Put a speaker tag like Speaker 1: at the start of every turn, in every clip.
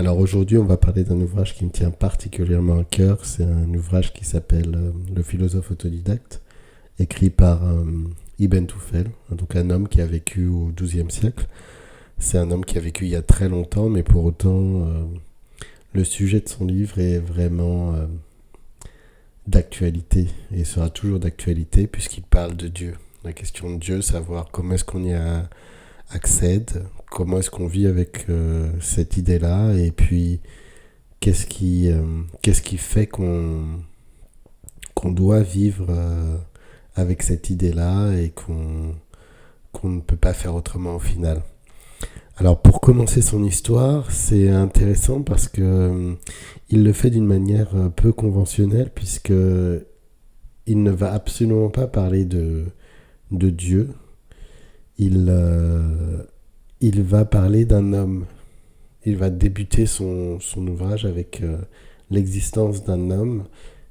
Speaker 1: Alors aujourd'hui, on va parler d'un ouvrage qui me tient particulièrement à cœur. C'est un ouvrage qui s'appelle Le philosophe autodidacte, écrit par Ibn Toufel, donc un homme qui a vécu au XIIe siècle. C'est un homme qui a vécu il y a très longtemps, mais pour autant, le sujet de son livre est vraiment d'actualité et sera toujours d'actualité puisqu'il parle de Dieu. La question de Dieu, savoir comment est-ce qu'on accède, comment est-ce qu'on vit avec cette idée-là, et puis qu'est-ce qui fait qu'on doit vivre avec cette idée-là et qu'on ne peut pas faire autrement au final. Alors pour commencer son histoire, c'est intéressant parce que il le fait d'une manière peu conventionnelle puisque il ne va absolument pas parler de Dieu. Il, euh, il va parler d'un homme. Il va débuter son ouvrage avec l'existence d'un homme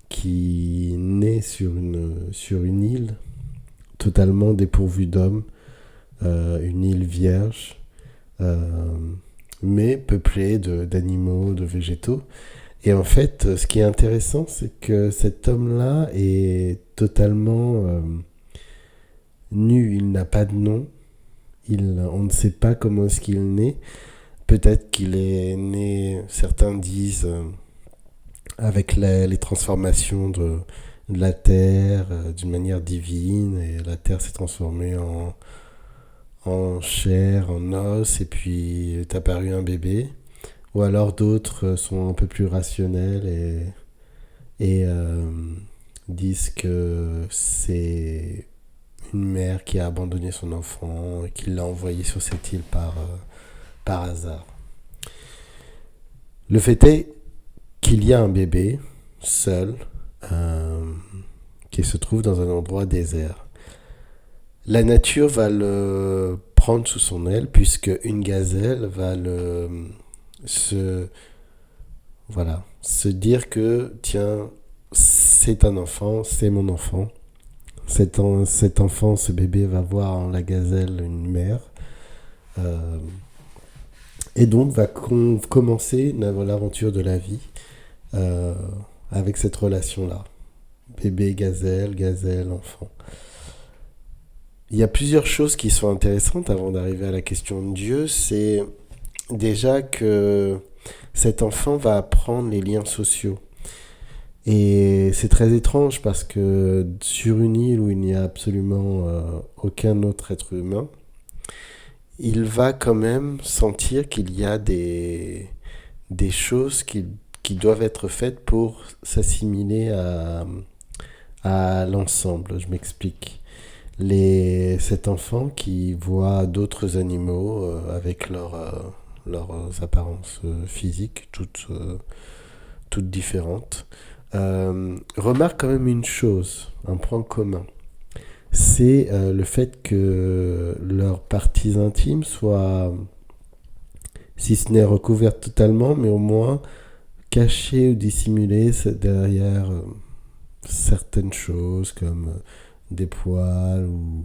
Speaker 1: qui naît sur une île totalement dépourvue d'hommes, une île vierge, euh, mais peuplée d'animaux, de végétaux. Et en fait, ce qui est intéressant, c'est que cet homme-là est totalement nu, il n'a pas de nom, on ne sait pas comment est-ce qu'il naît. Peut-être qu'il est né, certains disent, avec les transformations de la terre d'une manière divine, et la terre s'est transformée en chair, en os, et puis est apparu un bébé. Ou alors d'autres sont un peu plus rationnels et disent que c'est une mère qui a abandonné son enfant et qui l'a envoyé sur cette île par hasard. Le fait est qu'il y a un bébé seul euh, qui se trouve dans un endroit désert. La nature va le prendre sous son aile puisque une gazelle va se se dire que tiens, c'est un enfant, c'est mon enfant. Cet enfant, ce bébé va voir en la gazelle une mère euh, et donc va commencer l'aventure de la vie euh, avec cette relation-là. Bébé, gazelle, gazelle, enfant. Il y a plusieurs choses qui sont intéressantes avant d'arriver à la question de Dieu. C'est déjà que cet enfant va apprendre les liens sociaux. Et c'est très étrange parce que sur une île où il n'y a absolument aucun autre être humain, il va quand même sentir qu'il y a des choses qui doivent être faites pour s'assimiler à l'ensemble. Je m'explique. Cet enfant qui voit d'autres animaux avec leurs apparences physiques, toutes différentes, remarque quand même une chose, un point commun. C'est le fait que leurs parties intimes soient, si ce n'est recouvertes totalement, mais au moins cachées ou dissimulées derrière certaines choses comme des poils ou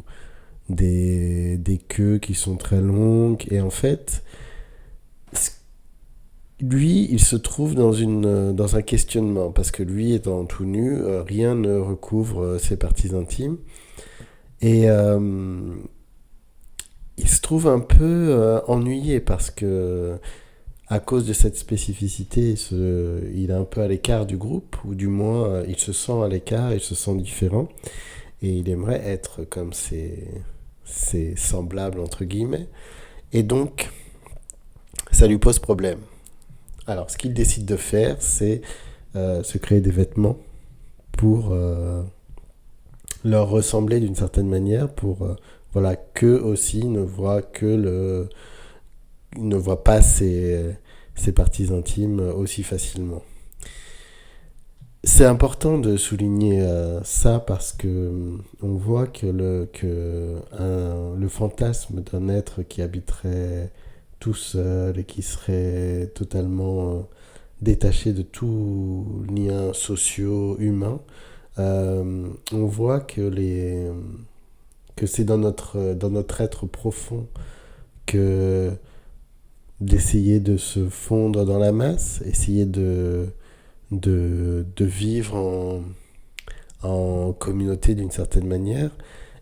Speaker 1: des queues qui sont très longues. Et en fait, lui, il se trouve dans un questionnement, parce que lui étant tout nu, rien ne recouvre ses parties intimes. Et il se trouve un peu ennuyé, parce que à cause de cette spécificité, il est un peu à l'écart du groupe, ou du moins il se sent à l'écart, il se sent différent, et il aimerait être comme ses semblables, entre guillemets. Et donc, ça lui pose problème. Alors, ce qu'il décide de faire, c'est se créer des vêtements pour leur ressembler d'une certaine manière, pour voilà, qu'eux aussi ne voient pas ses parties intimes aussi facilement. C'est important de souligner ça parce que on voit que le fantasme d'un être qui habiterait tout seul et qui serait totalement détaché de tout lien sociaux humain, on voit que c'est dans notre être profond que d'essayer de se fondre dans la masse, essayer de vivre en communauté d'une certaine manière,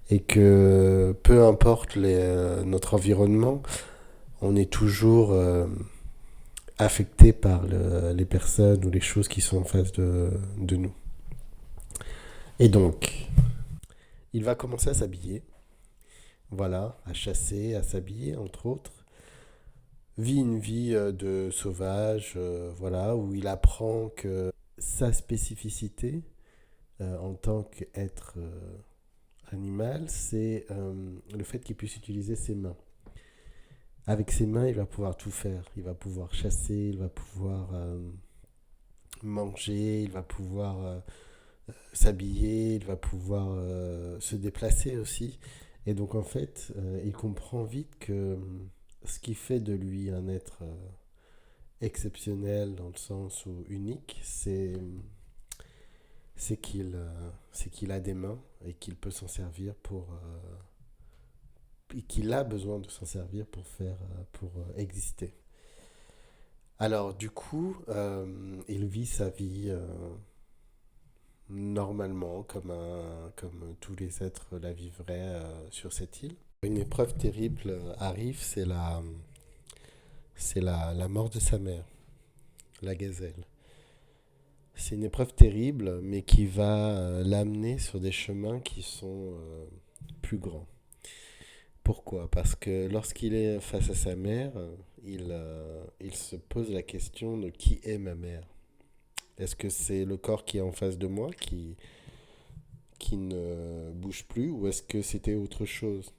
Speaker 1: et que peu importe notre environnement, on est toujours affecté par les personnes ou les choses qui sont en face de nous. Et donc, il va commencer à s'habiller, voilà, à chasser, à s'habiller, entre autres. Vit une vie de sauvage, voilà, où il apprend que sa spécificité en tant qu'être animal, c'est le fait qu'il puisse utiliser ses mains. Avec ses mains, il va pouvoir tout faire. Il va pouvoir chasser, il va pouvoir manger, il va pouvoir s'habiller, il va pouvoir se déplacer aussi. Et donc en fait, il comprend vite que ce qui fait de lui un être exceptionnel dans le sens où unique, c'est qu'il a des mains et qu'il peut s'en servir et qu'il a besoin de s'en servir pour exister. Alors du coup, il vit sa vie normalement comme tous les êtres la vivraient sur cette île. Une épreuve terrible arrive, c'est la mort de sa mère, la gazelle. C'est une épreuve terrible, mais qui va l'amener sur des chemins qui sont plus grands. Pourquoi? Parce que lorsqu'il est face à sa mère, il se pose la question de qui est ma mère. Est-ce que c'est le corps qui est en face de moi qui ne bouge plus ou est-ce que c'était autre chose?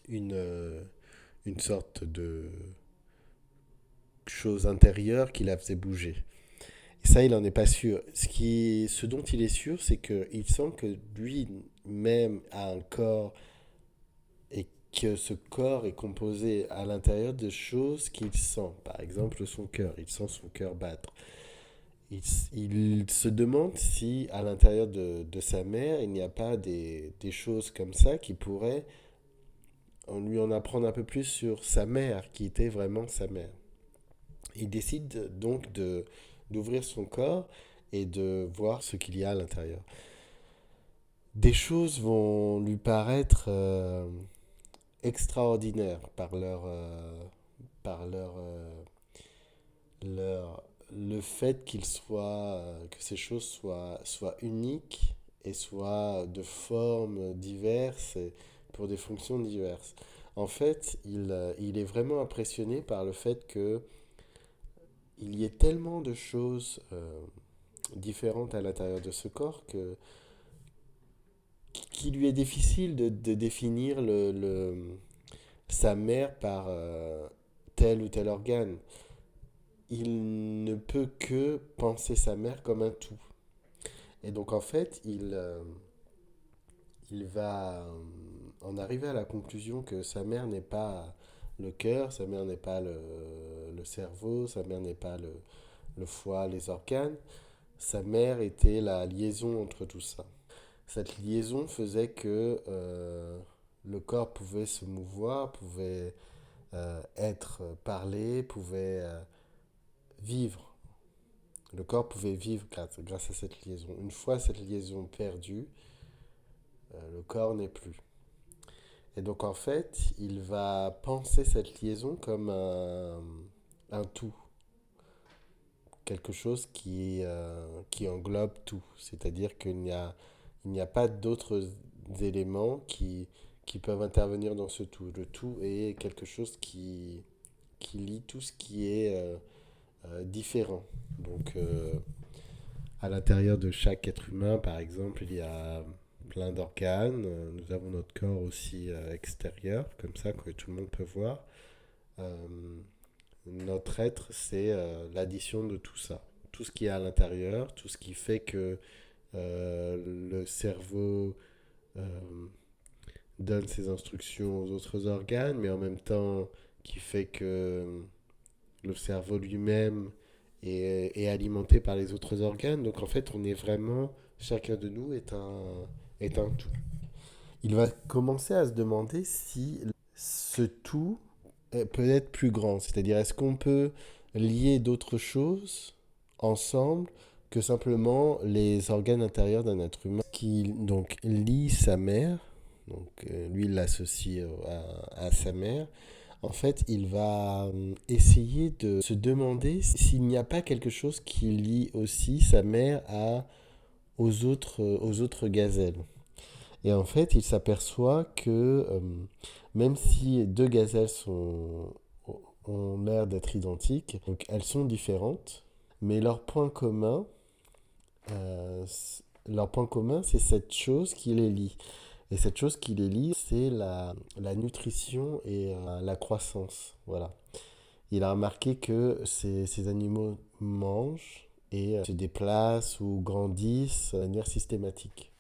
Speaker 1: Une, euh, une sorte de chose intérieure qui la faisait bouger. Et ça, il n'en est pas sûr. Ce dont il est sûr, c'est qu'il sent que lui-même a un corps et que ce corps est composé à l'intérieur de choses qu'il sent. Par exemple, son cœur. Il sent son cœur battre. Il, il se demande si à l'intérieur de sa mère, il n'y a pas des choses comme ça qui pourraient lui en apprendre un peu plus sur sa mère, qui était vraiment sa mère. Il décide donc d'ouvrir son corps et de voir ce qu'il y a à l'intérieur. Des choses vont lui paraître extraordinaires par le fait que ces choses soient uniques et soient de formes diverses et pour des fonctions diverses. En fait, il est vraiment impressionné par le fait que il y ait tellement de choses différentes à l'intérieur de ce corps qu'il lui est difficile de définir sa mère par tel ou tel organe. Il ne peut que penser sa mère comme un tout. Et donc en fait, il va en arriver à la conclusion que sa mère n'est pas le cœur, sa mère n'est pas le cerveau, sa mère n'est pas le foie, les organes. Sa mère était la liaison entre tout ça. Cette liaison faisait que le corps pouvait se mouvoir, pouvait être parlé, pouvait vivre. Le corps pouvait vivre grâce à cette liaison. Une fois cette liaison perdue, le corps n'est plus. Et donc en fait, il va penser cette liaison comme un tout, quelque chose qui englobe tout. C'est-à-dire il n'y a pas d'autres éléments qui peuvent intervenir dans ce tout. Le tout est quelque chose qui lie tout ce qui est différent. Donc à l'intérieur de chaque être humain, par exemple, il y a plein d'organes. Nous avons notre corps aussi extérieur, comme ça, que tout le monde peut voir. Euh, Notre être, c'est l'addition de tout ça. Tout ce qui est à l'intérieur, tout ce qui fait que le cerveau euh, donne ses instructions aux autres organes, mais en même temps qui fait que le cerveau lui-même est alimenté par les autres organes. Donc en fait, on est vraiment, chacun de nous est un tout. Il va commencer à se demander si ce tout peut être plus grand. C'est-à-dire, est-ce qu'on peut lier d'autres choses ensemble que simplement les organes intérieurs d'un être humain qui donc lie sa mère, donc lui il l'associe à sa mère. En fait, il va essayer de se demander s'il n'y a pas quelque chose qui lie aussi sa mère aux autres gazelles. Et en fait, il s'aperçoit que même si deux gazelles ont l'air d'être identiques, donc elles sont différentes, mais euh, leur point commun, c'est cette chose qui les lie. Et cette chose qui les lie, c'est la nutrition et la croissance. Voilà. Il a remarqué que ces animaux mangent et se déplacent ou grandissent de manière systématique.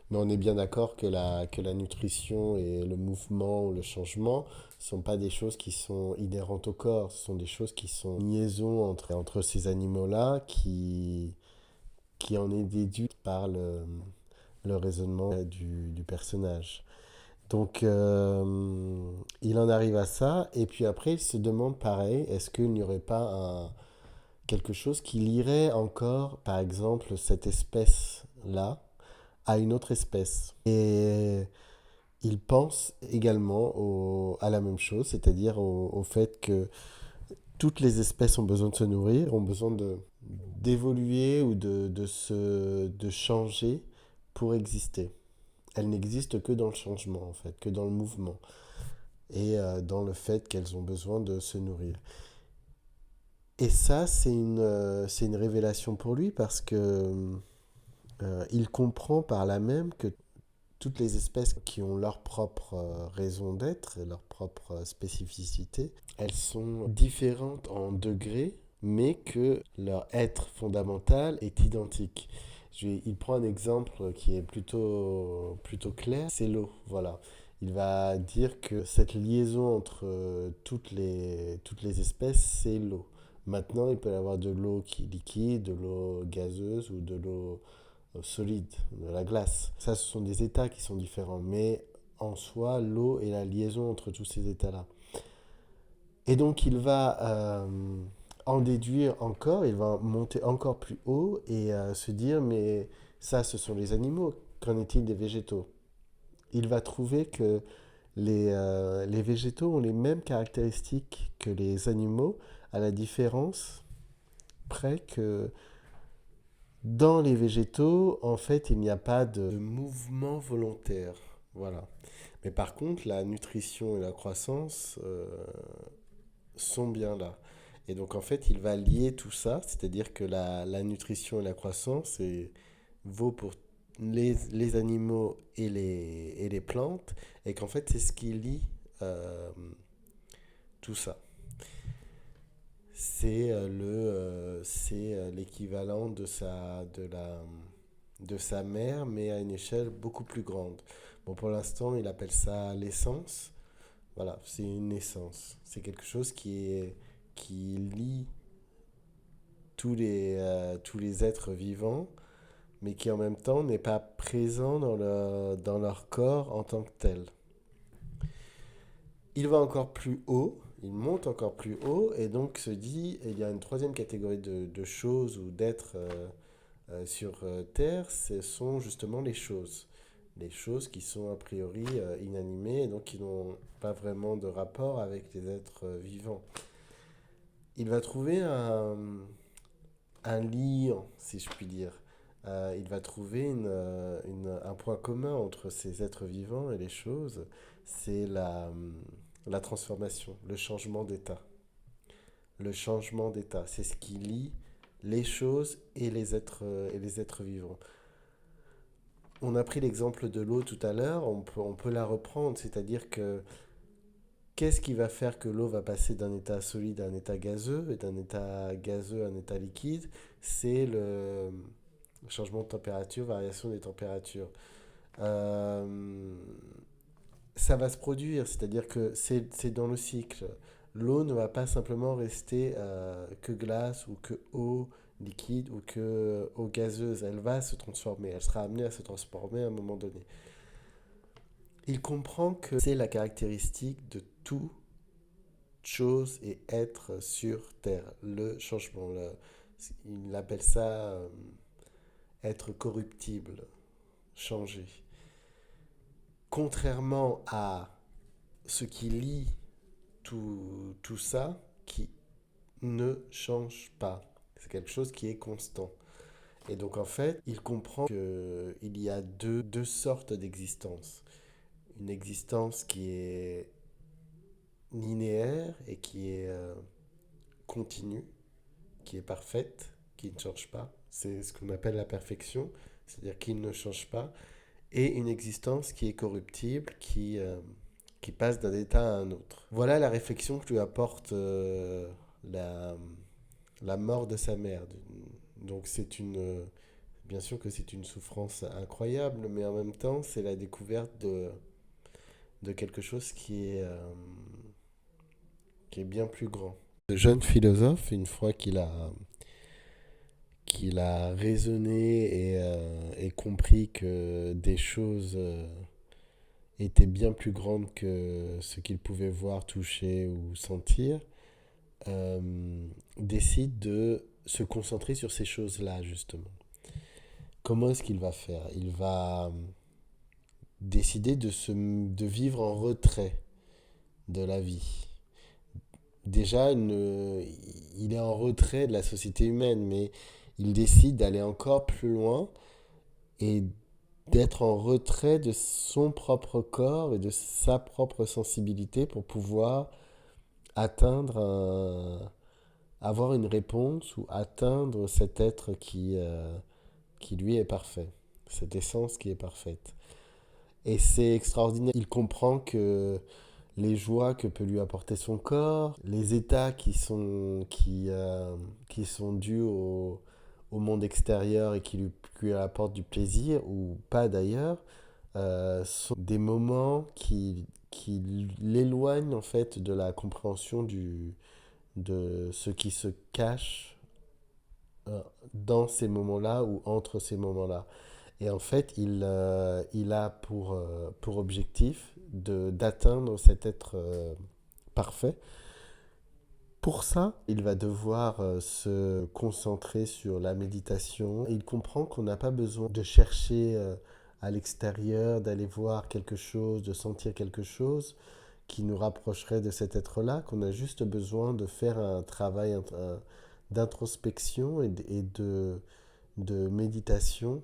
Speaker 1: Mais on est bien d'accord que la nutrition et le mouvement ou le changement ne sont pas des choses qui sont inhérentes au corps, ce sont des choses qui sont une liaison entre ces animaux-là qui en est déduite par le raisonnement du personnage. Donc il en arrive à ça, et puis après il se demande pareil, est-ce qu'il n'y aurait pas quelque chose qui lierait encore, par exemple, cette espèce-là à une autre espèce. Et il pense également à la même chose, c'est-à-dire au fait que toutes les espèces ont besoin de se nourrir, ont besoin d'évoluer ou de changer pour exister. Elles n'existent que dans le changement, en fait, que dans le mouvement et dans le fait qu'elles ont besoin de se nourrir. Et ça, c'est une révélation pour lui parce que il comprend par là même que toutes les espèces qui ont leur propre raison d'être et leur propre spécificité, elles sont différentes en degrés, mais que leur être fondamental est identique. Il prend un exemple qui est plutôt clair, c'est l'eau. Voilà. Il va dire que cette liaison entre toutes les espèces, c'est l'eau. Maintenant, il peut y avoir de l'eau qui est liquide, de l'eau gazeuse ou de l'eau solide, de la glace. Ça, ce sont des états qui sont différents, mais en soi, l'eau est la liaison entre tous ces états-là. Et donc, il va en déduire encore, il va monter encore plus haut et se dire, mais ça, ce sont les animaux, qu'en est-il des végétaux? Il va trouver que les végétaux ont les mêmes caractéristiques que les animaux, à la différence près que dans les végétaux, en fait, il n'y a pas de mouvement volontaire. Voilà. Mais par contre, la nutrition et la croissance sont bien là. Et donc, en fait, il va lier tout ça, c'est-à-dire que nutrition et la croissance vaut pour les animaux et les plantes, et qu'en fait, c'est ce qui lie euh, tout ça. C'est l'équivalent de sa mère, mais à une échelle beaucoup plus grande. Bon, pour l'instant, il appelle ça l'essence. Voilà, c'est une essence. C'est quelque chose qui lie tous les êtres vivants, mais qui en même temps n'est pas présent dans leur corps en tant que tel. Il va encore plus haut, il monte encore plus haut, et donc se dit, il y a une troisième catégorie de choses ou d'êtres sur Terre, ce sont justement les choses. Les choses qui sont a priori inanimées et donc qui n'ont pas vraiment de rapport avec les êtres vivants. Il va trouver un lien, si je puis dire. Il va trouver un point commun entre ces êtres vivants et les choses, c'est la transformation, le changement d'état. Le changement d'état, c'est ce qui lie les choses et les êtres vivants. On a pris l'exemple de l'eau tout à l'heure, on peut la reprendre, c'est-à-dire que qu'est-ce qui va faire que l'eau va passer d'un état solide à un état gazeux et d'un état gazeux à un état liquide? C'est le changement de température, variation des températures. Euh, Ça va se produire, c'est-à-dire que c'est dans le cycle. L'eau ne va pas simplement rester que glace ou que eau liquide ou que eau gazeuse. Elle va se transformer, elle sera amenée à se transformer à un moment donné. Il comprend que c'est la caractéristique de tout chose et être sur Terre. Le changement, il appelle ça être corruptible, changer. Contrairement à ce qui lie tout ça, qui ne change pas. C'est quelque chose qui est constant. Et donc en fait, il comprend qu'il y a deux sortes d'existence. Une existence qui est linéaire et qui est continue, qui est parfaite, qui ne change pas. C'est ce qu'on appelle la perfection, c'est-à-dire qu'il ne change pas. Et une existence qui est corruptible, qui passe d'un état à un autre. Voilà la réflexion que lui apporte la, la mort de sa mère. Donc c'est une... Bien sûr que c'est une souffrance incroyable, mais en même temps, c'est la découverte de quelque chose qui est bien plus grand. Le jeune philosophe, une fois qu'il a raisonné et compris que des choses étaient bien plus grandes que ce qu'il pouvait voir, toucher ou sentir, décide de se concentrer sur ces choses-là, justement. Comment est-ce qu'il va faire? Il va décider de vivre en retrait de la vie. Déjà, il est en retrait de la société humaine, mais il décide d'aller encore plus loin et d'être en retrait de son propre corps et de sa propre sensibilité pour pouvoir atteindre avoir une réponse ou atteindre cet être qui lui est parfait, cette essence qui est parfaite. Et c'est extraordinaire. Il comprend que les joies que peut lui apporter son corps, les états qui sont dus au monde extérieur et qui lui apportent du plaisir, ou pas d'ailleurs, sont des moments qui l'éloignent en fait de la compréhension de ce qui se cache dans ces moments-là ou entre ces moments-là. Et en fait, il a pour objectif d'atteindre cet être parfait. Pour ça, il va devoir se concentrer sur la méditation. Il comprend qu'on n'a pas besoin de chercher à l'extérieur, d'aller voir quelque chose, de sentir quelque chose qui nous rapprocherait de cet être-là, qu'on a juste besoin de faire un travail d'introspection de méditation.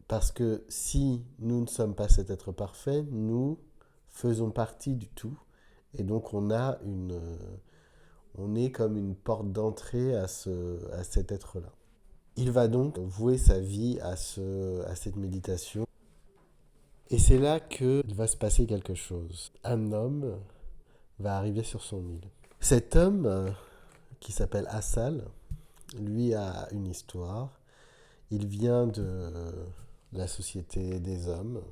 Speaker 1: Parce que si nous ne sommes pas cet être parfait, nous faisons partie du tout. Et donc on est comme une porte d'entrée à cet être-là. Il va donc vouer sa vie à cette méditation. Et c'est là qu'il va se passer quelque chose. Un homme va arriver sur son île. Cet homme, qui s'appelle Assal, lui a une histoire. Il vient de la société des hommes,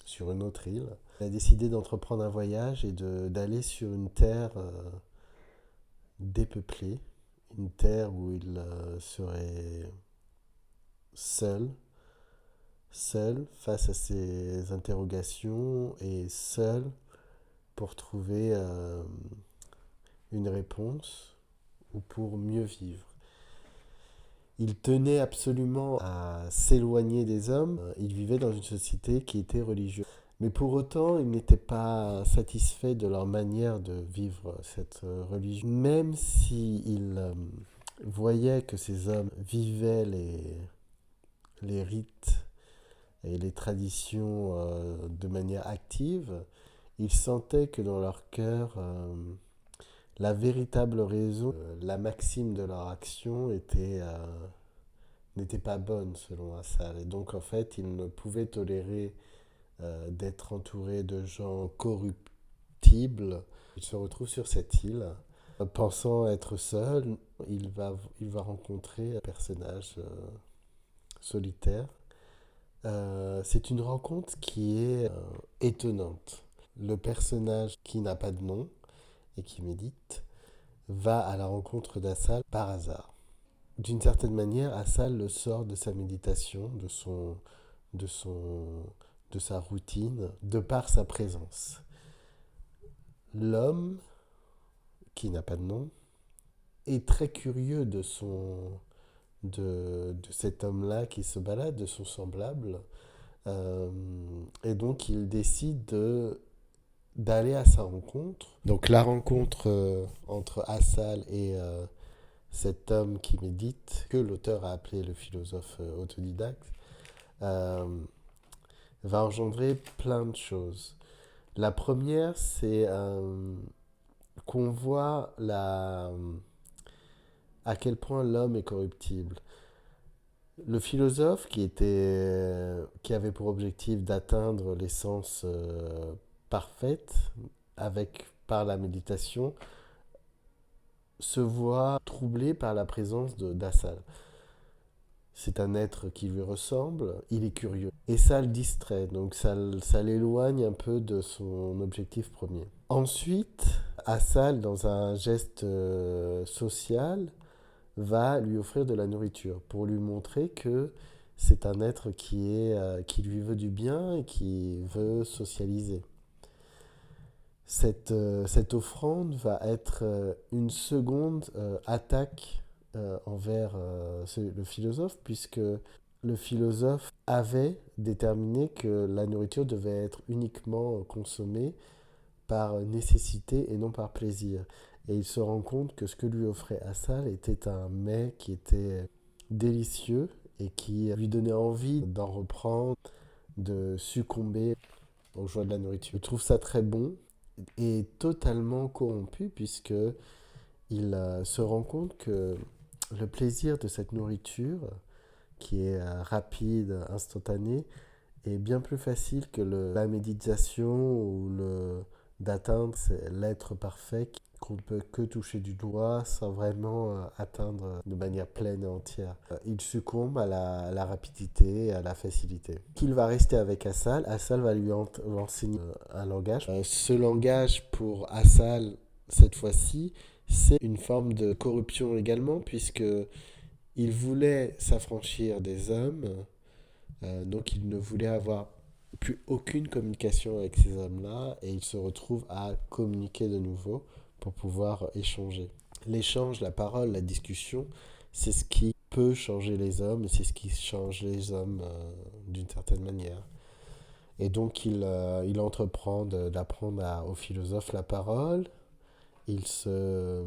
Speaker 1: sur une autre île. Il a décidé d'entreprendre un voyage et d'aller sur une terre dépeuplée, une terre où il serait seul, seul face à ses interrogations et seul pour trouver une réponse ou pour mieux vivre. Il tenait absolument à s'éloigner des hommes. Il vivait dans une société qui était religieuse. Mais pour autant, il n'était pas satisfait de leur manière de vivre cette religion. Même s'il voyait que ces hommes vivaient les rites et les traditions de manière active, il sentait que dans leur cœur, la véritable raison, la maxime de leur action n'était pas bonne selon Assal. Et donc en fait, il ne pouvait tolérer d'être entouré de gens corruptibles. Il se retrouve sur cette île. Pensant être seul, il va rencontrer un personnage solitaire. C'est une rencontre qui est étonnante. Le personnage qui n'a pas de nom et qui médite va à la rencontre d'Assal par hasard. D'une certaine manière, Assal le sort de sa méditation, de, son, de sa routine, de par sa présence. l'homme, qui n'a pas de nom, est très curieux de cet homme-là qui se balade, de son semblable. Euh, et donc il décide d'aller à sa rencontre. Donc la rencontre entre Assal et cet homme qui médite, que l'auteur a appelé le philosophe autodidacte, euh, va engendrer plein de choses. La première, c'est qu'on voit à quel point l'homme est corruptible. Le philosophe qui avait pour objectif d'atteindre l'essence parfaite par la méditation, se voit troublé par la présence d'Assal. C'est un être qui lui ressemble, il est curieux. Et ça le distrait, donc ça l'éloigne un peu de son objectif premier. Ensuite, Assal, dans un geste social, va lui offrir de la nourriture pour lui montrer que c'est un être qui lui veut du bien et qui veut socialiser. Cette offrande va être une seconde attaque envers le philosophe, puisque le philosophe avait déterminé que la nourriture devait être uniquement consommée par nécessité et non par plaisir. Et il se rend compte que ce que lui offrait Assal était un mets qui était délicieux et qui lui donnait envie d'en reprendre, de succomber aux joies de la nourriture. Il trouve ça très bon et totalement corrompu puisque il se rend compte que le plaisir de cette nourriture, qui est rapide, instantanée, est bien plus facile que la méditation ou d'atteindre l'être parfait qu'on ne peut que toucher du doigt sans vraiment atteindre de manière pleine et entière. Il succombe à la rapidité et à la facilité. Qu'il va rester avec Assal, Assal va lui enseigner un langage. Ce langage pour Assal, cette fois-ci, c'est une forme de corruption également, puisque il voulait s'affranchir des hommes, donc il ne voulait avoir plus aucune communication avec ces hommes-là et il se retrouve à communiquer de nouveau pour pouvoir échanger. L'échange, la parole, la discussion, c'est ce qui peut changer les hommes et c'est ce qui change les hommes d'une certaine manière. Et donc il entreprend d'apprendre aux philosophes la parole, il se,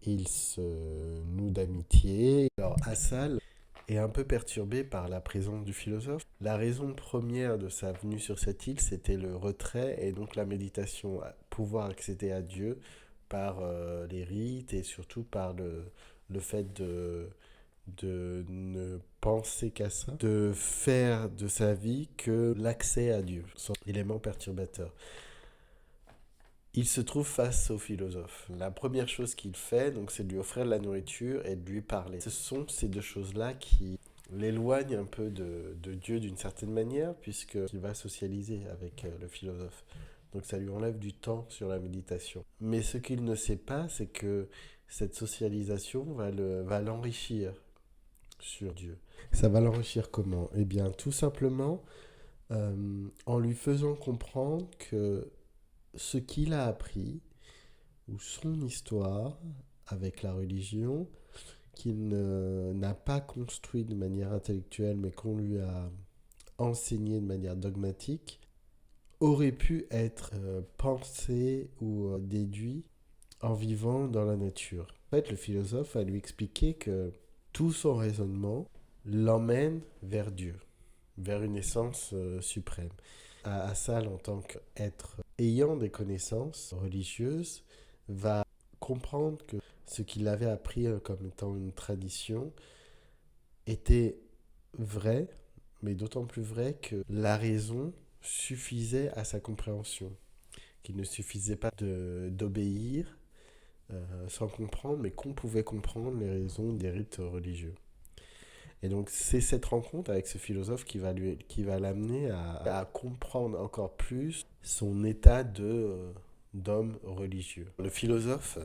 Speaker 1: il se noue d'amitié. Alors Assal est un peu perturbé par la présence du philosophe. La raison première de sa venue sur cette île, c'était le retrait et donc la méditation, pouvoir accéder à Dieu par les rites et surtout par le fait de ne penser qu'à ça, de faire de sa vie que l'accès à Dieu, son élément perturbateur. Il se trouve face au philosophe. La première chose qu'il fait, donc, c'est de lui offrir de la nourriture et de lui parler. Ce sont ces deux choses-là qui l'éloignent un peu de Dieu d'une certaine manière, puisqu'il va socialiser avec le philosophe. Donc ça lui enlève du temps sur la méditation. Mais ce qu'il ne sait pas, c'est que cette socialisation va l'enrichir sur Dieu. Ça va l'enrichir comment? Eh bien, tout simplement en lui faisant comprendre que ce qu'il a appris, ou son histoire avec la religion, n'a pas construit de manière intellectuelle, mais qu'on lui a enseigné de manière dogmatique, aurait pu être pensé ou déduit en vivant dans la nature. En fait, le philosophe a lui expliqué que tout son raisonnement l'emmène vers Dieu, vers une essence suprême. Assal, en tant qu'être ayant des connaissances religieuses, va comprendre que ce qu'il avait appris comme étant une tradition était vrai, mais d'autant plus vrai que la raison suffisait à sa compréhension, qu'il ne suffisait pas d'obéir sans comprendre, mais qu'on pouvait comprendre les raisons des rites religieux. Et donc c'est cette rencontre avec ce philosophe qui va l'amener à comprendre encore plus son état d'homme religieux. Le philosophe,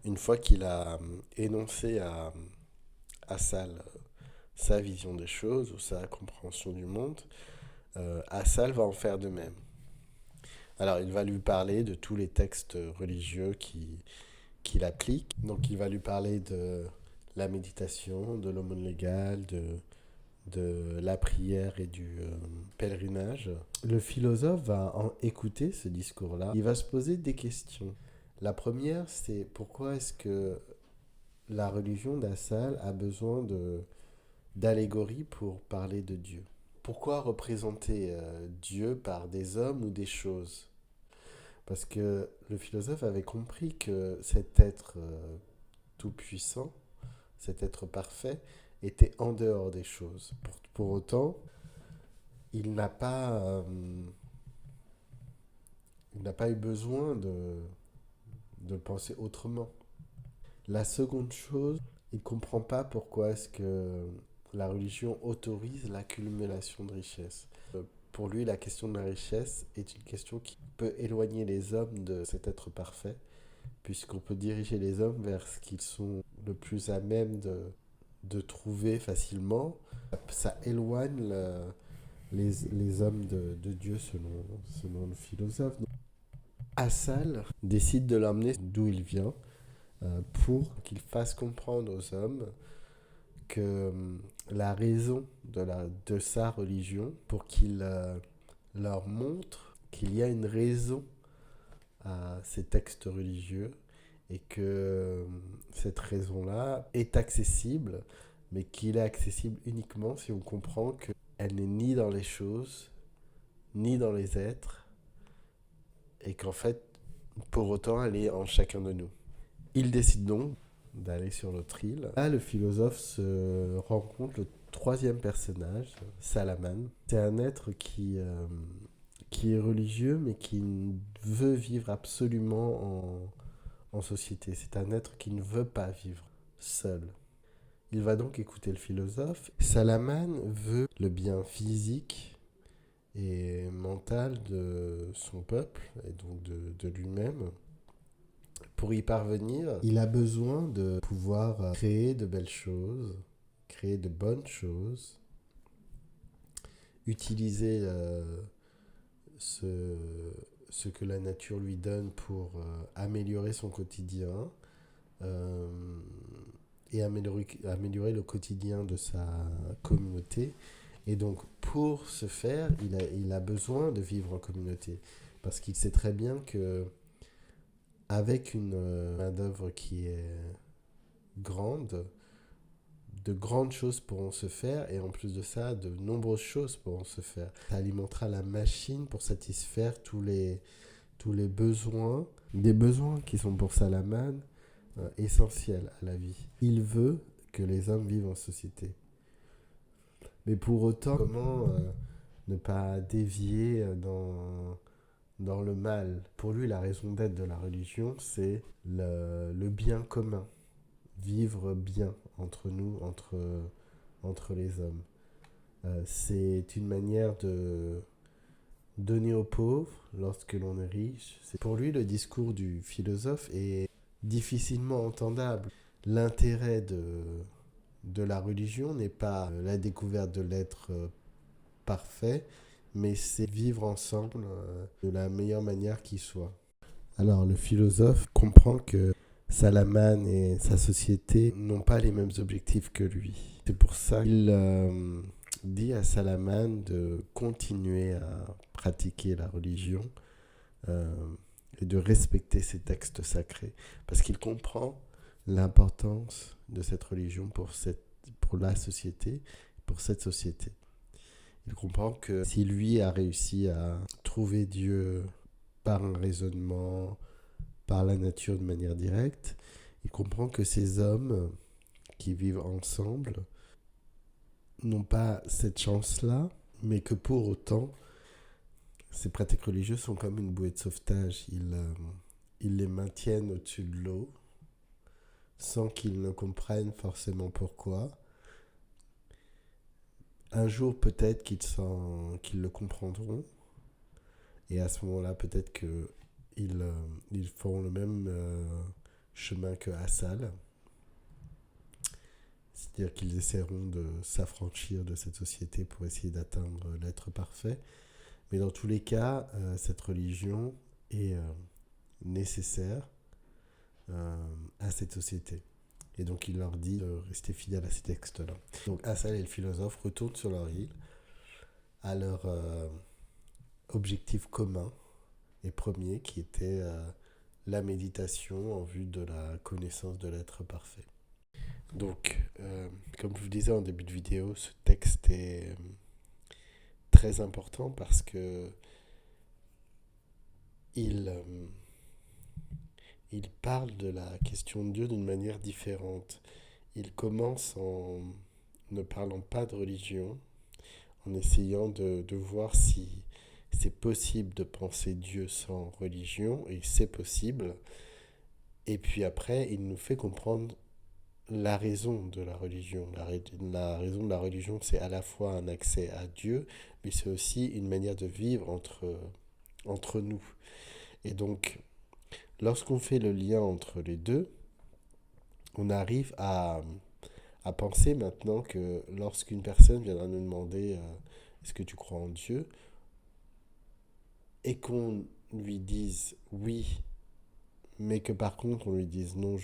Speaker 1: une fois qu'il a énoncé à sa vision des choses ou sa compréhension du monde, Assal va en faire de même. Alors, il va lui parler de tous les textes religieux qu'il applique. Donc, il va lui parler de la méditation, de l'aumône légale, de la prière et du pèlerinage. Le philosophe va écouter ce discours-là. Il va se poser des questions. La première, c'est pourquoi est-ce que la religion d'Assal a besoin d'allégories pour parler de Dieu? Pourquoi représenter Dieu par des hommes ou des choses? Parce que le philosophe avait compris que cet être tout-puissant, cet être parfait, était en dehors des choses. Pour autant, il n'a pas, euh, il n'a pas eu besoin de penser autrement. La seconde chose, il ne comprend pas pourquoi est-ce que la religion autorise l'accumulation de richesses. Pour lui, la question de la richesse est une question qui peut éloigner les hommes de cet être parfait, puisqu'on peut diriger les hommes vers ce qu'ils sont le plus à même de trouver facilement. Ça éloigne les hommes de Dieu selon le philosophe. Assal décide de l'emmener d'où il vient pour qu'il fasse comprendre aux hommes que la raison de sa religion, pour qu'il leur montre qu'il y a une raison à ces textes religieux et que cette raison-là est accessible, mais qu'il est accessible uniquement si on comprend qu'elle n'est ni dans les choses, ni dans les êtres, et qu'en fait, pour autant, elle est en chacun de nous. Il décide donc d'aller sur l'autre île. Là, le philosophe se rencontre le troisième personnage, Salaman. C'est un être qui est religieux, mais qui veut vivre absolument en société. C'est un être qui ne veut pas vivre seul. Il va donc écouter le philosophe. Salaman veut le bien physique et mental de son peuple, et donc de lui-même. Pour y parvenir, il a besoin de pouvoir créer de belles choses, créer de bonnes choses, utiliser ce, ce que la nature lui donne pour améliorer son quotidien euh, et améliorer le quotidien de sa communauté. Et donc, pour ce faire, il a besoin de vivre en communauté. Parce qu'il sait très bien que avec une main-d'œuvre qui est grande, de grandes choses pourront se faire et en plus de ça, de nombreuses choses pourront se faire. Ça alimentera la machine pour satisfaire tous les besoins, des besoins qui sont pour Salaman essentiels à la vie. Il veut que les hommes vivent en société. Mais pour autant, comment ne pas dévier dans le mal? Pour lui, la raison d'être de la religion, c'est le bien commun. Vivre bien entre nous, entre les hommes. C'est une manière de donner aux pauvres lorsque l'on est riche. Pour lui, le discours du philosophe est difficilement entendable. L'intérêt de la religion n'est pas la découverte de l'être parfait, mais c'est vivre ensemble de la meilleure manière qui soit. Alors le philosophe comprend que Salaman et sa société n'ont pas les mêmes objectifs que lui. C'est pour ça qu'il dit à Salaman de continuer à pratiquer la religion euh, et de respecter ses textes sacrés. Parce qu'il comprend l'importance de cette religion pour la société, pour cette société. Il comprend que si lui a réussi à trouver Dieu par un raisonnement, par la nature de manière directe, il comprend que ces hommes qui vivent ensemble n'ont pas cette chance-là, mais que pour autant, ces pratiques religieuses sont comme une bouée de sauvetage. Ils les maintiennent au-dessus de l'eau, sans qu'ils ne comprennent forcément pourquoi. Un jour, peut-être qu'ils le comprendront, et à ce moment-là, peut-être qu'ils feront le même chemin que Assal. C'est-à-dire qu'ils essaieront de s'affranchir de cette société pour essayer d'atteindre l'être parfait. Mais dans tous les cas, cette religion est nécessaire à cette société. Et donc il leur dit de rester fidèles à ces textes-là. Donc Hassel et le philosophe retournent sur leur île à leur objectif commun et premier qui était la méditation en vue de la connaissance de l'être parfait. Donc, comme je vous disais en début de vidéo, ce texte est très important parce que il, il parle de la question de Dieu d'une manière différente. Il commence en ne parlant pas de religion, en essayant de voir si c'est possible de penser Dieu sans religion, et c'est possible. Et puis après, il nous fait comprendre la raison de la religion. La raison de la religion, c'est à la fois un accès à Dieu, mais c'est aussi une manière de vivre entre nous. Et donc, lorsqu'on fait le lien entre les deux, on arrive à penser maintenant que lorsqu'une personne viendra nous demander est-ce que tu crois en Dieu, et qu'on lui dise oui, mais que par contre on lui dise non,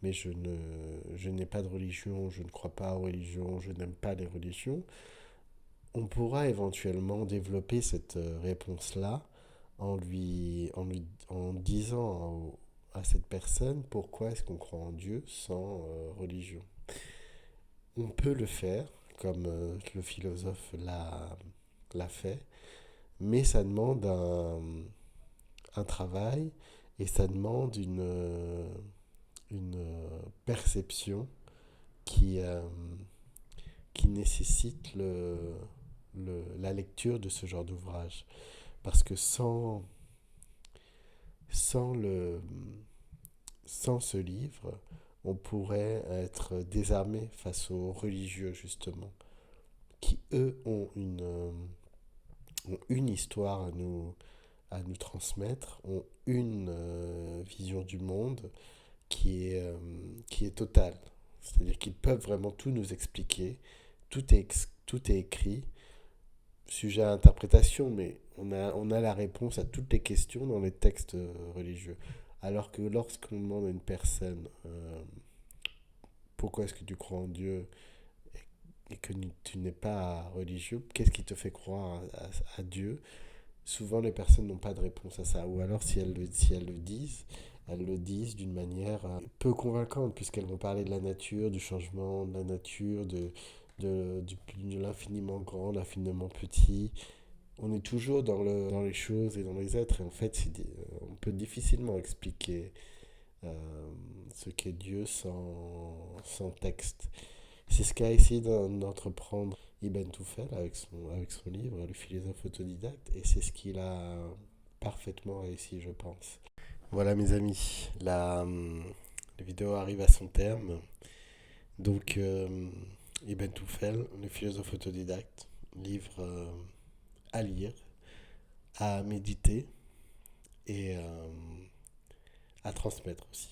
Speaker 1: mais je n'ai pas de religion, je ne crois pas aux religions, je n'aime pas les religions, on pourra éventuellement développer cette réponse-là en disant à cette personne pourquoi est-ce qu'on croit en Dieu sans religion. On peut le faire, comme le philosophe l'a fait, mais ça demande un travail et ça demande une perception qui, euh, qui nécessite la lecture de ce genre d'ouvrage. Parce que sans, le, sans ce livre, on pourrait être désarmé face aux religieux, justement, qui, eux, ont une histoire à nous transmettre, ont une vision du monde qui est totale. C'est-à-dire qu'ils peuvent vraiment tout nous expliquer, tout est écrit, sujet à interprétation, mais on a la réponse à toutes les questions dans les textes religieux. Alors que lorsqu'on demande à une personne pourquoi est-ce que tu crois en Dieu et que tu n'es pas religieux, qu'est-ce qui te fait croire à Dieu? Souvent les personnes n'ont pas de réponse à ça. Ou alors si elles le disent d'une manière peu convaincante, puisqu'elles vont parler de la nature, du changement de la nature, de l'infiniment grand, l'infiniment petit. On est toujours dans les choses et dans les êtres, et en fait, on peut difficilement expliquer ce qu'est Dieu sans texte. C'est ce qu'a essayé d'entreprendre Ibn Toufel avec son livre, Le philosophe autodidacte, et c'est ce qu'il a parfaitement réussi, je pense. Voilà, mes amis, la vidéo arrive à son terme. Donc, Ibn Toufel, Le philosophe autodidacte, livre à lire, à méditer et à transmettre aussi.